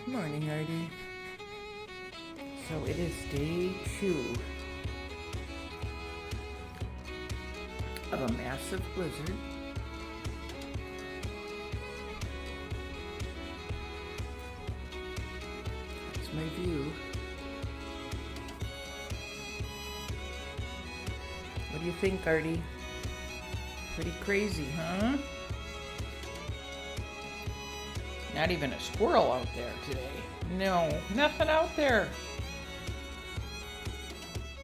Morning, Artie. So it is day 2 of a massive blizzard. That's my view. What do you think, Artie? Pretty crazy, huh? Not even a squirrel out there today. No, nothing out there.